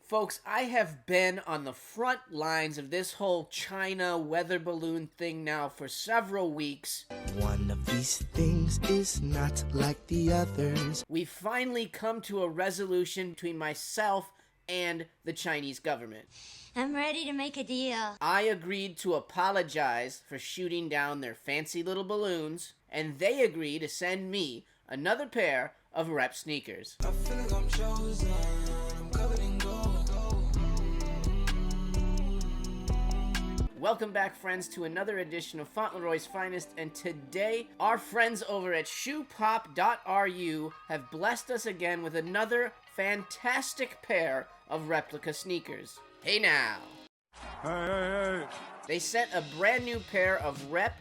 Folks, I have been on the front lines of this whole China weather balloon thing now for several weeks. One of these things is not like the others. We finally come to a resolution between myself and the Chinese government. I'm ready to make a deal. I agreed to apologize for shooting down their fancy little balloons, and they agreed to send me another pair of rep sneakers. I feel like I'm chosen. I'm covered in gold. Welcome back, friends, to another edition of Fauntleroy's Finest, and today our friends over at shoepop.ru have blessed us again with another fantastic pair of replica sneakers. Hey now! Hey. They sent a brand new pair of rep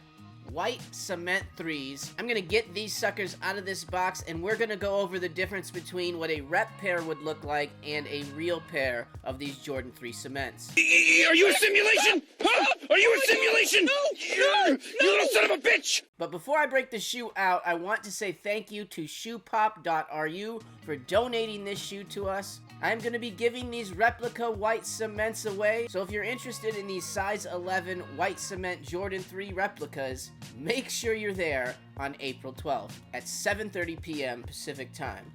white cement 3s. I'm gonna get these suckers out of this box, and we're gonna go over the difference between what a rep pair would look like and a real pair of these Jordan 3 cements. Are you a simulation? Huh? Are you a simulation? No! You little son of a bitch! But before I break the shoe out, I want to say thank you to shoepop.ru for donating this shoe to us. I'm going to be giving these replica white cements away, so if you're interested in these size 11 white cement Jordan 3 replicas, make sure you're there on April 12th at 7:30 p.m. Pacific Time.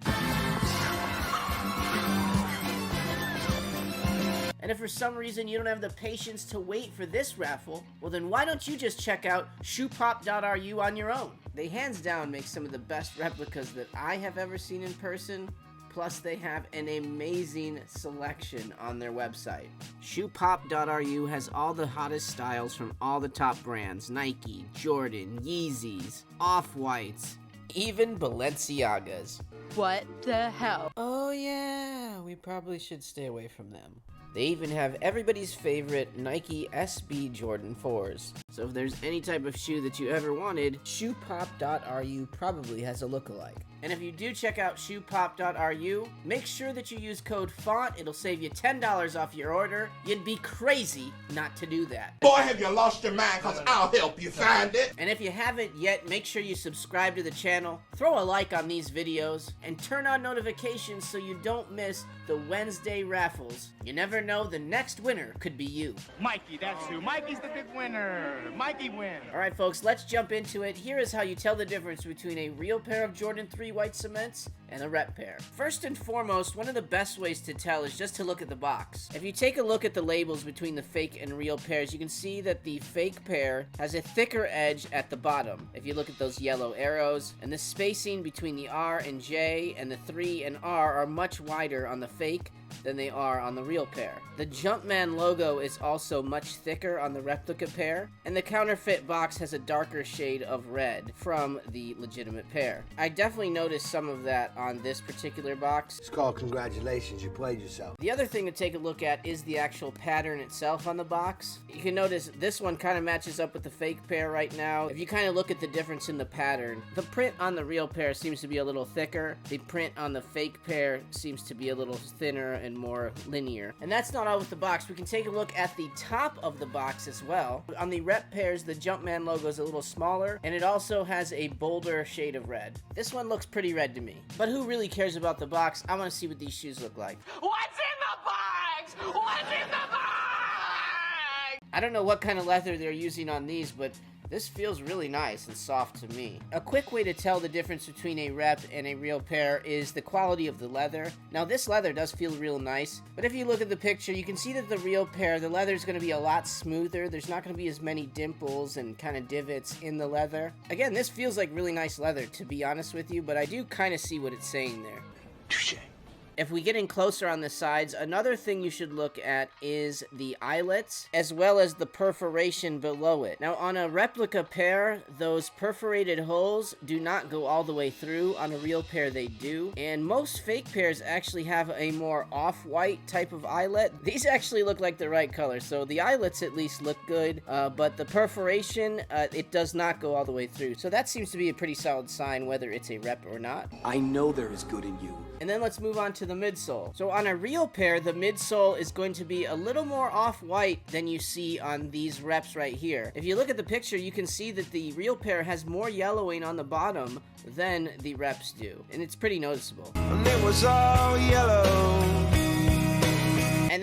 And if for some reason you don't have the patience to wait for this raffle, well then why don't you just check out shoepop.ru on your own? They hands down make some of the best replicas that I have ever seen in person. Plus, they have an amazing selection on their website. Shoepop.ru has all the hottest styles from all the top brands. Nike, Jordan, Yeezys, Off-Whites, even Balenciagas. What the hell? Oh yeah, we probably should stay away from them. They even have everybody's favorite Nike SB Jordan 4s. So if there's any type of shoe that you ever wanted, shoepop.ru probably has a lookalike. And if you do check out shoepop.ru, make sure that you use code FAUNT. It'll save you $10 off your order. You'd be crazy not to do that. Boy, have you lost your mind, because I'll help you find it. And if you haven't yet, make sure you subscribe to the channel, throw a like on these videos, and turn on notifications so you don't miss the Wednesday raffles. You never know, the next winner could be you. Mikey, that's who. Mikey's the big winner. Mikey wins. Alright folks, let's jump into it. Here is how you tell the difference between a real pair of Jordan 3 white cements and a rep pair. First and foremost, one of the best ways to tell is just to look at the box. If you take a look at the labels between the fake and real pairs, you can see that the fake pair has a thicker edge at the bottom. If you look at those yellow arrows, and the spacing between the R and J and the 3 and R are much wider on the fake than they are on the real pair. The Jumpman logo is also much thicker on the replica pair, and the counterfeit box has a darker shade of red from the legitimate pair. I definitely noticed some of that on this particular box. It's called congratulations, you played yourself. The other thing to take a look at is the actual pattern itself on the box. You can notice this one kind of matches up with the fake pair right now. If you kind of look at the difference in the pattern, the print on the real pair seems to be a little thicker. The print on the fake pair seems to be a little thinner and more linear. And that's not all with the box. We can take a look at the top of the box as well. On the rep pairs, the Jumpman logo is a little smaller, and it also has a bolder shade of red. This one looks pretty red to me. But who really cares about the box? I want to see what these shoes look like. What's in the box? What's in the box? I don't know what kind of leather they're using on these, but this feels really nice and soft to me. A quick way to tell the difference between a rep and a real pair is the quality of the leather. Now this leather does feel real nice, but if you look at the picture, you can see that the real pair, the leather is going to be a lot smoother. There's not going to be as many dimples and kind of divots in the leather. Again, this feels like really nice leather, to be honest with you, but I do kind of see what it's saying there. Touché. If we get in closer on the sides, another thing you should look at is the eyelets, as well as the perforation below it. Now, on a replica pair, those perforated holes do not go all the way through. On a real pair, they do. And most fake pairs actually have a more off-white type of eyelet. These actually look like the right color, so the eyelets at least look good, but the perforation, it does not go all the way through. So that seems to be a pretty solid sign whether it's a rep or not. I know there is good in you. And then let's move on to the midsole. So on a real pair, the midsole is going to be a little more off-white than you see on these reps right here. If you look at the picture, you can see that the real pair has more yellowing on the bottom than the reps do. And it's pretty noticeable. And it was all yellow.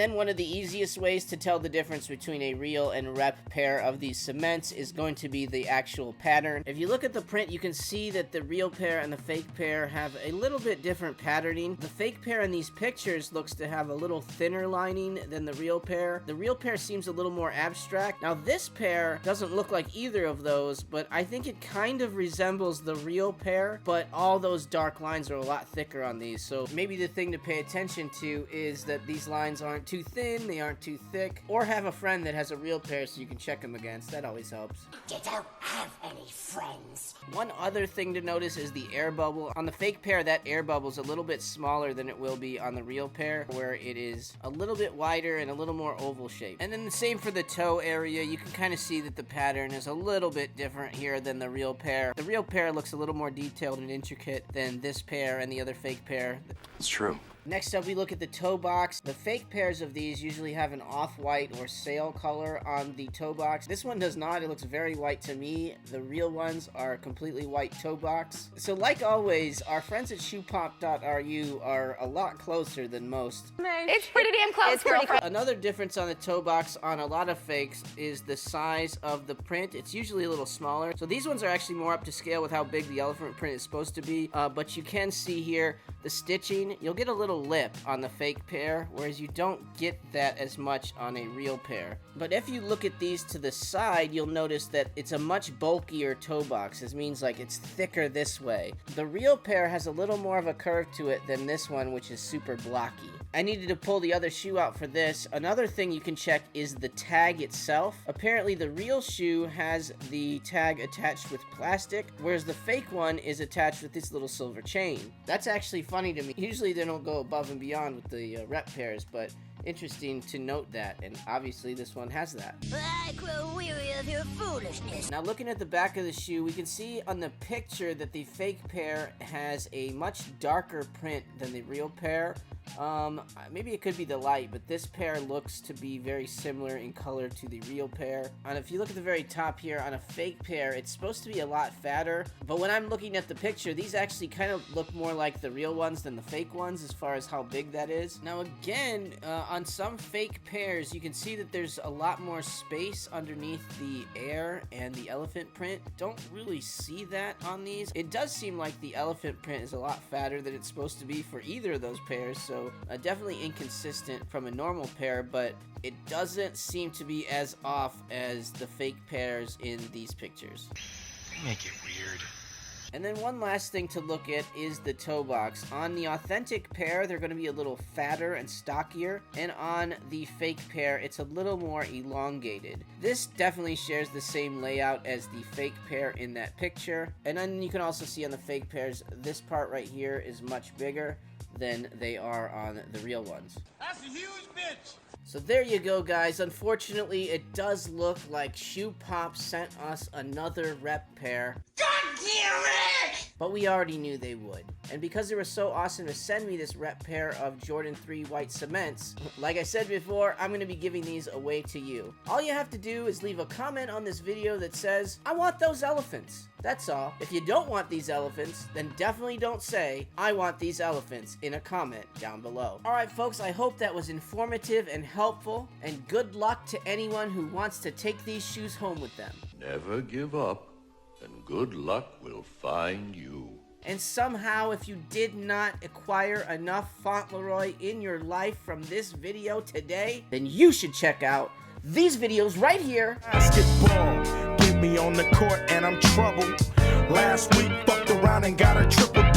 And then one of the easiest ways to tell the difference between a real and rep pair of these cements is going to be the actual pattern. If you look at the print, you can see that the real pair and the fake pair have a little bit different patterning. The fake pair in these pictures looks to have a little thinner lining than the real pair. The real pair seems a little more abstract. Now this pair doesn't look like either of those, but I think it kind of resembles the real pair, but all those dark lines are a lot thicker on these. So maybe the thing to pay attention to is that these lines aren't too thin, they aren't too thick, or have a friend that has a real pair so you can check them against. That always helps. You don't have any friends. One other thing to notice is the air bubble. On the fake pair, that air bubble is a little bit smaller than it will be on the real pair, where it is a little bit wider and a little more oval shaped. And then the same for the toe area. You can kind of see that the pattern is a little bit different here than the real pair. The real pair looks a little more detailed and intricate than this pair and the other fake pair. It's true. Next up, we look at the toe box. The fake pairs of these usually have an off-white or sail color on the toe box. This one does not. It looks very white to me. The real ones are completely white toe box. So like always, our friends at shoepop.ru are a lot closer than most. It's pretty damn close, girlfriend. Another difference on the toe box on a lot of fakes is the size of the print. It's usually a little smaller. So these ones are actually more up to scale with how big the elephant print is supposed to be. But you can see here the stitching. You'll get a little lip on the fake pair, whereas you don't get that as much on a real pair. But if you look at these to the side, you'll notice that it's a much bulkier toe box. This means like it's thicker this way. The real pair has a little more of a curve to it than this one, which is super blocky. I needed to pull the other shoe out for this. Another thing you can check is the tag itself. Apparently the real shoe has the tag attached with plastic, whereas the fake one is attached with this little silver chain. That's actually funny to me. Usually they don't go above and beyond with the rep pairs, but interesting to note that, and obviously this one has that. I grow weary of your foolishness. Now looking at the back of the shoe, we can see on the picture that the fake pair has a much darker print than the real pair. Maybe it could be the light, but this pair looks to be very similar in color to the real pair. And if you look at the very top here, on a fake pair, it's supposed to be a lot fatter, but when I'm looking at the picture, these actually kind of look more like the real ones than the fake ones as far as how big that is. Now again, on some fake pairs, you can see that there's a lot more space underneath the air and the elephant print. Don't really see that on these. It does seem like the elephant print is a lot fatter than it's supposed to be for either of those pairs, so definitely inconsistent from a normal pair, but it doesn't seem to be as off as the fake pairs in these pictures. They make it weird. And then one last thing to look at is the toe box. On the authentic pair, they're going to be a little fatter and stockier, and on the fake pair, it's a little more elongated. This definitely shares the same layout as the fake pair in that picture. And then you can also see on the fake pairs, this part right here is much bigger than they are on the real ones. That's a huge bitch. So there you go, guys. Unfortunately, it does look like Shoe Pop sent us another rep pair. God damn it! But we already knew they would. And because they were so awesome to send me this rep pair of Jordan 3 white cements, like I said before, I'm going to be giving these away to you. All you have to do is leave a comment on this video that says, I want those elephants. That's all. If you don't want these elephants, then definitely don't say, I want these elephants in a comment down below. Alright folks, I hope that was informative and helpful, and good luck to anyone who wants to take these shoes home with them. Never give up, and good luck will find you. And somehow, if you did not acquire enough Fauntleroy in your life from this video today, then you should check out these videos right here. Basketball, get me on the court and I'm troubled. Last week, fucked around and got a triple